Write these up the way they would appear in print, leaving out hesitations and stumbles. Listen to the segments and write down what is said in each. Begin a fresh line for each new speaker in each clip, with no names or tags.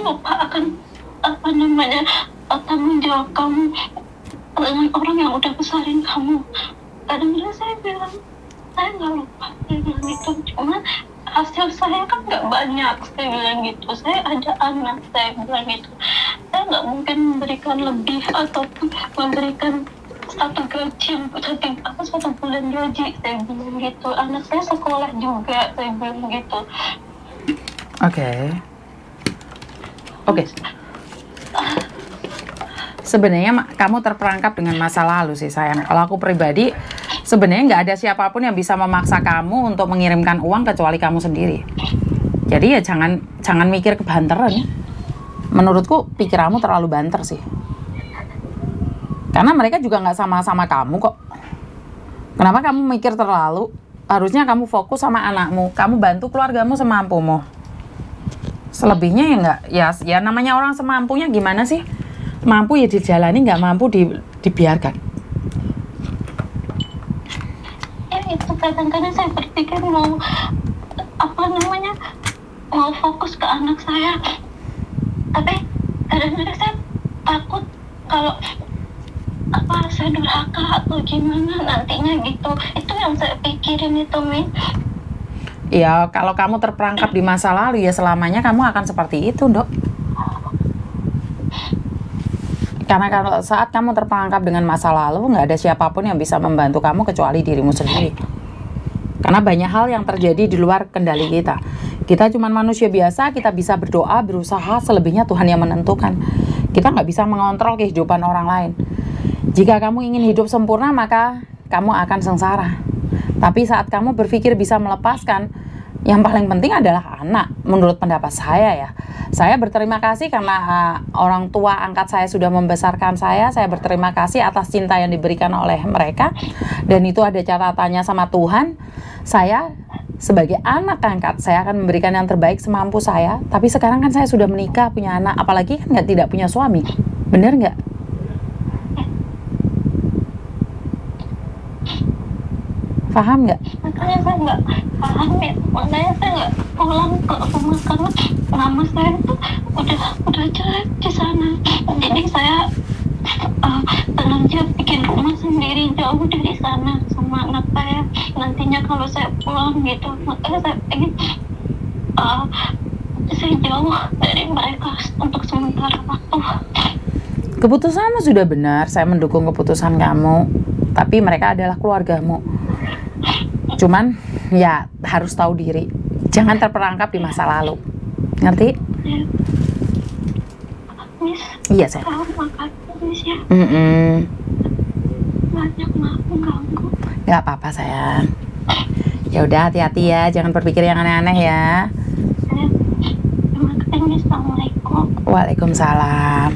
lupa akan apa namanya tanggung jawab kamu dengan orang yang udah besarin kamu. Kadang-kadang saya bilang saya nggak lupa, saya bilang gitu, cuma hasil saya kan nggak banyak, saya bilang gitu. Saya ada anak, saya bilang gitu. Saya nggak mungkin memberikan lebih ataupun memberikan satu gaji, satu bulan gaji, saya bilang gitu. Anak saya sekolah juga, saya bilang gitu.
Oke. Sebenarnya kamu terperangkap dengan masa lalu sih sayang. Kalau aku pribadi, sebenarnya nggak ada siapapun yang bisa memaksa kamu untuk mengirimkan uang kecuali kamu sendiri. Jadi ya jangan mikir kebanteran. Menurutku pikiranmu terlalu banter sih. Karena mereka juga nggak sama-sama kamu kok. Kenapa kamu mikir terlalu? Harusnya kamu fokus sama anakmu. Kamu bantu keluargamu semampumu. Selebihnya ya nggak, ya namanya orang semampunya gimana sih? Mampu ya dijalani, nggak mampu dibiarkan.
Ya itu kadang-kadang saya berpikir mau fokus ke anak saya, tapi kadang-kadang saya takut kalau saya durhaka atau gimana nantinya gitu. Itu yang saya pikirin itu, Min.
Ya kalau kamu terperangkap di masa lalu ya selamanya kamu akan seperti itu, Dok. Karena kalau saat kamu terperangkap dengan masa lalu, nggak ada siapapun yang bisa membantu kamu kecuali dirimu sendiri. Karena banyak hal yang terjadi di luar kendali kita. Kita cuma manusia biasa, kita bisa berdoa, berusaha, selebihnya Tuhan yang menentukan. Kita nggak bisa mengontrol kehidupan orang lain. Jika kamu ingin hidup sempurna, maka kamu akan sengsara. Tapi saat kamu berpikir bisa melepaskan, yang paling penting adalah anak, menurut pendapat saya ya. Saya berterima kasih karena orang tua angkat saya sudah membesarkan saya. Saya berterima kasih atas cinta yang diberikan oleh mereka. Dan itu ada catatannya sama Tuhan. Saya sebagai anak angkat, saya akan memberikan yang terbaik semampu saya. Tapi sekarang kan saya sudah menikah, punya anak. Apalagi kan tidak punya suami. Bener nggak? Paham nggak?
Makanya saya nggak paham ya. Makanya saya nggak pulang ke rumah karena nama saya itu udah jelek di sana. Jadi saya sengaja bikin rumah sendiri jauh dari sana sama anak saya. Nantinya kalau saya pulang gitu, makanya saya pengen saya jauh dari mereka untuk sementara waktu.
Keputusanmu sudah benar, saya mendukung keputusan kamu. Tapi mereka adalah keluargamu. Cuman ya harus tahu diri. Jangan terperangkap di masa lalu. Ngerti?
Ya. Miss,
iya saya.
Makasih Miss ya. Banyak maaf mengganggu.
Gak apa-apa sayang. Ya udah hati-hati ya, jangan berpikir yang aneh-aneh ya.
Terima kasih Miss. Assalamualaikum.
Waalaikumsalam.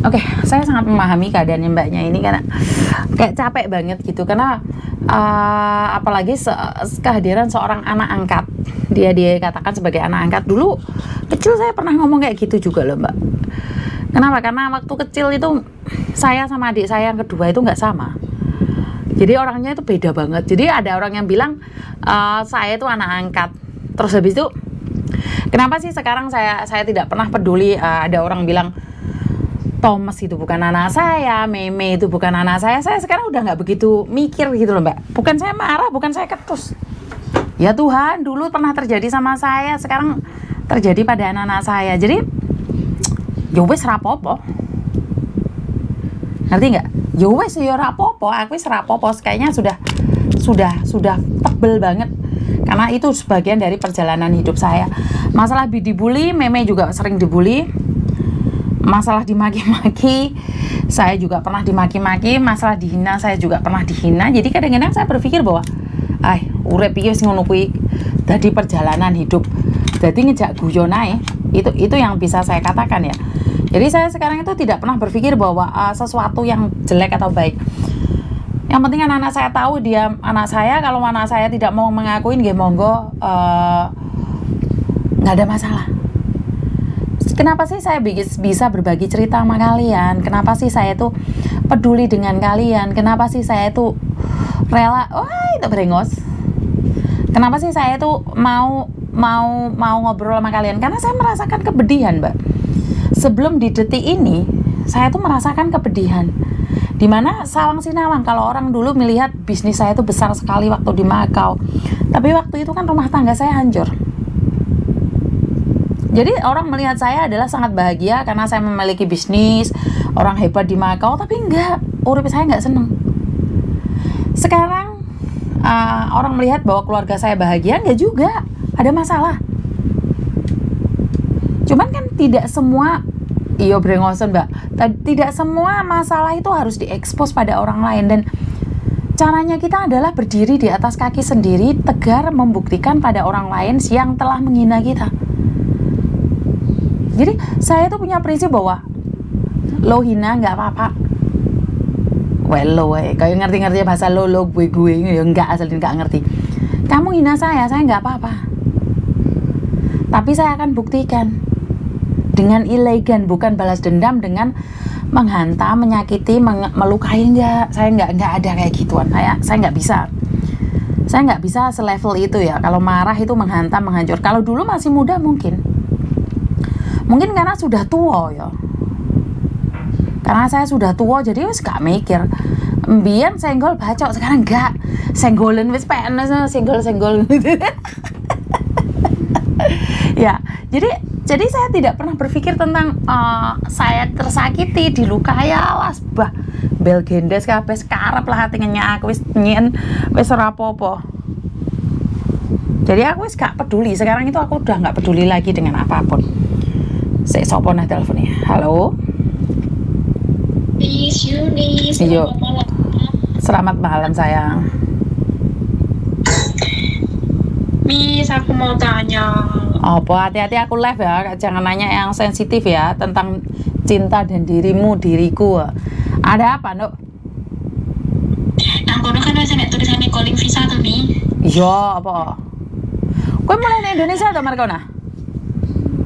Oke, saya sangat memahami keadaannya mbaknya ini karena kayak capek banget gitu karena apalagi kehadiran seorang anak angkat. Dia katakan sebagai anak angkat. Dulu kecil saya pernah ngomong kayak gitu juga loh mbak. Kenapa? Karena waktu kecil itu saya sama adik saya yang kedua itu nggak sama. Jadi orangnya itu beda banget. Jadi ada orang yang bilang saya itu anak angkat. Terus habis itu kenapa sih sekarang saya tidak pernah peduli ada orang bilang Thomas itu bukan anak saya, Meme itu bukan anak saya sekarang udah nggak begitu mikir gitu loh mbak. Bukan saya marah, bukan saya ketus. Ya Tuhan, dulu pernah terjadi sama saya, sekarang terjadi pada anak-anak saya. Jadi, yowes rapopo. Ngerti nggak? Yowes ya rapopo, aku rapopo. Kayaknya sudah tebel banget. Karena itu sebagian dari perjalanan hidup saya. Masalah dibully, Meme juga sering dibully. Masalah dimaki-maki, saya juga pernah dimaki-maki. Masalah dihina, saya juga pernah dihina. Jadi kadang-kadang saya berpikir bahwa urip iki wis ngono kuwi dadi perjalanan hidup. Jadi ngejak guyon ae. Itu yang bisa saya katakan ya. Jadi saya sekarang itu tidak pernah berpikir bahwa sesuatu yang jelek atau baik. Yang penting anak-anak saya tahu dia anak saya. Kalau anak saya tidak mau mengakuin, nggih monggo, nggak ada masalah. Kenapa sih saya bisa berbagi cerita sama kalian? Kenapa sih saya tuh peduli dengan kalian? Kenapa sih saya tuh rela? Wah, itu brengos. Kenapa sih saya tuh mau mau ngobrol sama kalian karena saya merasakan kepedihan, Mbak. Sebelum di detik ini, saya tuh merasakan kepedihan. Dimana sawang sinawang, kalau orang dulu melihat bisnis saya itu besar sekali waktu di Makau, tapi waktu itu kan rumah tangga saya hancur. Jadi orang melihat saya adalah sangat bahagia karena saya memiliki bisnis, orang hebat di Makau, tapi enggak, urip saya enggak seneng. Sekarang orang melihat bahwa keluarga saya bahagia, enggak juga, ada masalah. Cuman kan tidak semua, iya brengosen Mbak, tidak semua masalah itu harus diekspos pada orang lain. Dan caranya kita adalah berdiri di atas kaki sendiri, tegar membuktikan pada orang lain yang telah menghina kita. Jadi saya tuh punya prinsip bahwa lo hina nggak apa-apa. Well lo, kayak ngerti-ngerti bahasa lo gue ya nggak, asal nggak ngerti. Kamu hina saya nggak apa-apa. Tapi saya akan buktikan dengan elegan, bukan balas dendam dengan menghantam, menyakiti, melukai. Enggak, saya nggak ada kayak gituan. Saya nggak bisa. Saya nggak bisa selevel itu ya. Kalau marah itu menghantam, menghancur. Kalau dulu masih muda mungkin karena sudah tua ya. Karena saya sudah tua jadi wis gak mikir. Mbiyen senggol bacok, sekarang enggak. Senggolen wis penes, senggol. Ya, jadi saya tidak pernah berpikir tentang saya tersakiti, dilukai, alas bah bel gendes kabeh sekarep lah hatinya aku wis nyen wis ora apa-apa. Jadi aku wis gak peduli, sekarang itu aku udah gak peduli lagi dengan apapun. Sik sopo nah teleponnya. Halo.
Miss Yuni,
Iyo.
selamat malam.
Selamat malam sayang.
Miss, aku mau tanya.
Apa hati-hati aku live ya, jangan nanya yang sensitif ya tentang cinta dan diriku. Ada apa, Nduk?
Nang kono kan wis nek tulisane calling visa to Mi.
Iya, apa? Kowe mulai di Indonesia atau Markona?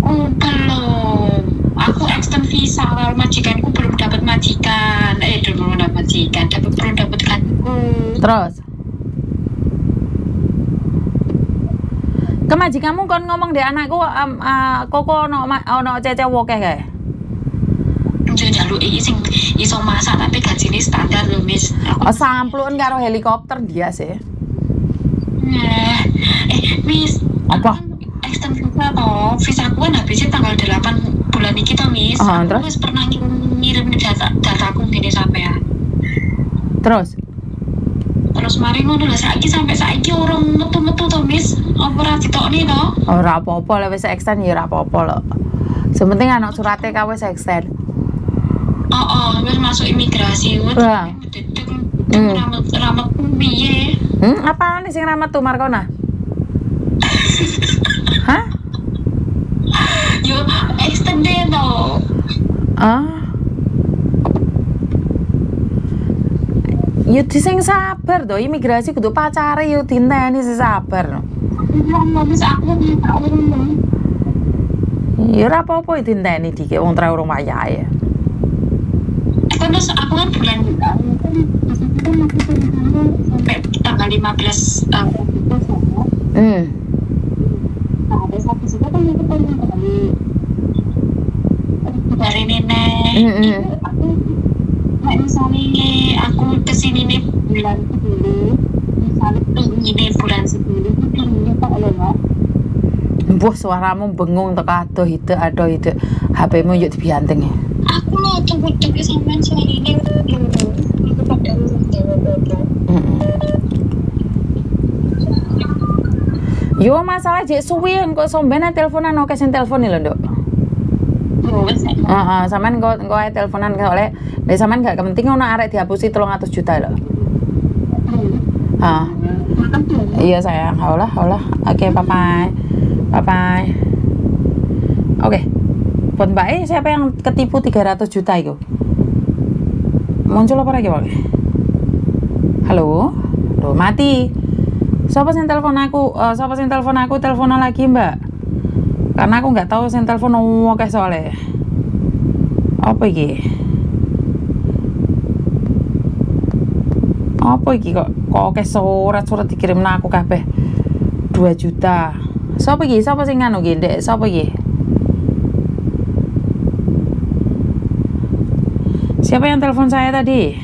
Oh, belum. Aku extend visa, majikanku belum dapat majikan. Belum dapat majikan, belum dapat kartu.
Terus? Kemajikanmu kon ngomong deh anakku koko ono cece woke kae.
Yo njaluk sing iso masak tapi gajine standar lho, Miss.
Oh, sampluken karo helikopter dia sih.
Miss.
Apa?
Extend visa toh. Visa aku kan habisnya tanggal 8 bulan ini toh, Miss.
Terus?
Aku wis pernah ngirim dataku ngene sampean.
Terus
mari ngono lho, sampai saiki urung metu-metu to, Miss. Apa ora ditokne to?
ora apa-apa lek wis extend ya ora apa-apa lho. Sementing ana surate ka wis extend.
Wis masuk imigrasi.
Wah.
Ramet piye?
Apaan sing ramet tuh Markona? Hah?
Yo extend to.
Yo sing sabar to, imigrasi kudu pacare yo dinteni sing sabar.
Wis aku
Ya ora apa-apa dinteni dikek wong tra urung wayahe.
Terus aku kan bulan sampai tanggal 15 ada satu juga kan itu paling kali dari nenek. Misalnya aku kesini nih bulan sepuluh, misalnya ini bulan 10 itu Pak Lema.
Mbuh suaramu bengung teko ado-ide. HP-mu yuk dibianteng ya.
Aku lo tunggu sampean sehari ini itu pada urung dewe-dewe.
Yo masalah jek suwi kok sombene teleponan oke sing telepon lho, Nduk. Sampean kok ae teleponan oleh lek sampean gak kepenting ono arek dihapusi 300 juta lho. Iya sayang, Allah. Oke, bye. Oke. Buat Mbak siapa yang ketipu 300 juta itu? Muncul apa lagi, Pak? Halo? Duh, mati. Siapa sing telepon aku? Teleponan lagi, Mbak. Karena aku nggak tahu sing telepon oke soalnya. Apa iki? Apa iki kok oke surat dikirim aku kabeh 2 juta Sapa iki? Sapa sing nganu iki, Dek? Sapa iki? Siapa yang telepon saya tadi?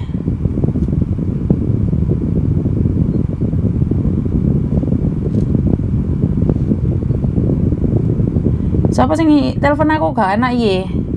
Siapa sing telepon aku gak enak iki?